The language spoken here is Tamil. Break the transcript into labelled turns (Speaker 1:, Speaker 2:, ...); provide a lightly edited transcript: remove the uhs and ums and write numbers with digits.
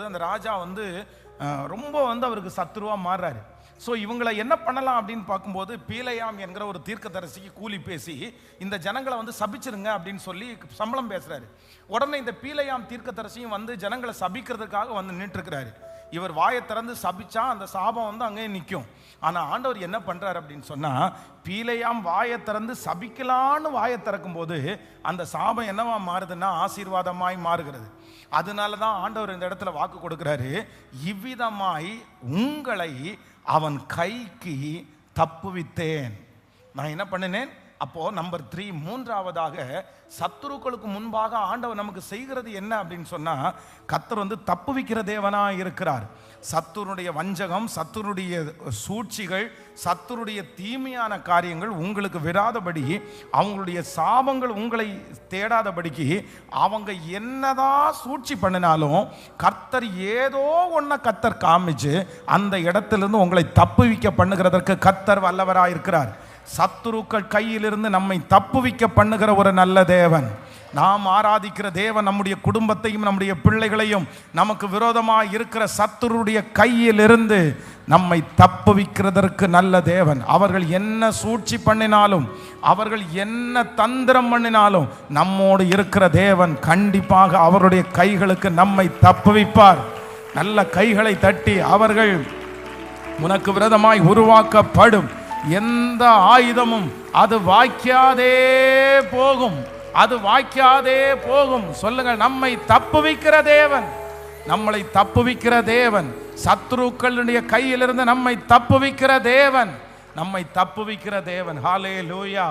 Speaker 1: அந்த ராஜா ரொம்ப அவருக்கு சத்துருவா மாறுறாரு. ஸோ இவங்களை என்ன பண்ணலாம் அப்படின்னு பார்க்கும்போது, பீலையாம் என்கிற ஒரு தீர்க்கதரிசிக்கு கூலி பேசி இந்த ஜனங்களை சபிச்சிருங்க அப்படின்னு சொல்லி சம்பளம் பேசுறாரு. உடனே இந்த பீலையாம் தீர்க்கதரிசியும் ஜனங்களை சபிக்கிறதுக்காக நின்றுருக்கிறாரு. இவர் வாயை திறந்து சபிச்சா அந்த சாபம் அங்கேயே நிற்கும். ஆனால் ஆண்டவர் என்ன பண்றாரு அப்படின்னு சொன்னா, பீலையாம் வாயை திறந்து சபிக்கலான்னு வாயை திறக்கும் போது அந்த சாபம் என்னவா மாறுதுன்னா ஆசீர்வாதமாய் மாறுகிறது. அதனால தான் ஆண்டவர் இந்த இடத்துல வாக்கு கொடுக்கிறாரு, இவ்விதமாய் உங்களை அவன் கைக்கு தப்புவித்தேன். நான் என்ன பண்ணினேன்? அப்போ நம்பர் 3, மூன்றாவதாக சத்துருக்களுக்கு முன்பாக ஆண்டவர் நமக்கு செய்கிறது என்ன அப்படின்னு சொன்னா, கர்த்தர் தப்புவிக்கிற தேவனா இருக்கிறார். சத்துருடைய வஞ்சகம், சத்துருடைய சூழ்ச்சிகள், சத்துருடைய தீமையான காரியங்கள் உங்களுக்கு விராதபடி, அவங்களுடைய சாபங்கள் உங்களை தேடாதபடிக்கு, அவங்க என்னதான் சூழ்ச்சி பண்ணினாலும் கர்த்தர் ஏதோ ஒன்றை கர்த்தர் காமிச்சு அந்த இடத்திலிருந்து உங்களை தப்புவிக்க பண்ணுகிறதற்கு கர்த்தர் வல்லவராக இருக்கிறார். சத்துருக்கள் கையிலிருந்து நம்மை தப்புவிக்க பண்ணுகிற ஒரு நல்ல தேவன். நாம் ஆராதிக்கிற தேவன் நம்முடைய குடும்பத்தையும் நம்முடைய பிள்ளைகளையும் நமக்கு விரோதமாக இருக்கிற சத்துருடைய கையிலிருந்து நம்மை தப்புவிக்கிறதற்கு நல்ல தேவன். அவர்கள் என்ன சூழ்ச்சி பண்ணினாலும், அவர்கள் என்ன தந்திரம் பண்ணினாலும், நம்மோடு இருக்கிற தேவன் கண்டிப்பாக அவருடைய கைகளுக்கு நம்மை தப்புவிப்பார். நல்ல கைகளை தட்டி, அவர்கள் உனக்கு விரோதமாய் உருவாக்கப்படும் எந்த ஆயுதமும் அது வாய்க்காதே போகும், அது வாய்க்காதே போகும். சொல்லுங்கள், நம்மை தப்புவிக்கிற தேவன், நம்மளை தப்புவிக்கிற தேவன், சத்துருக்களுடைய கையிலிருந்து நம்மை தப்புவிக்கிற தேவன், நம்மை தப்புவிக்கிற தேவன். ஹல்லேலூயா.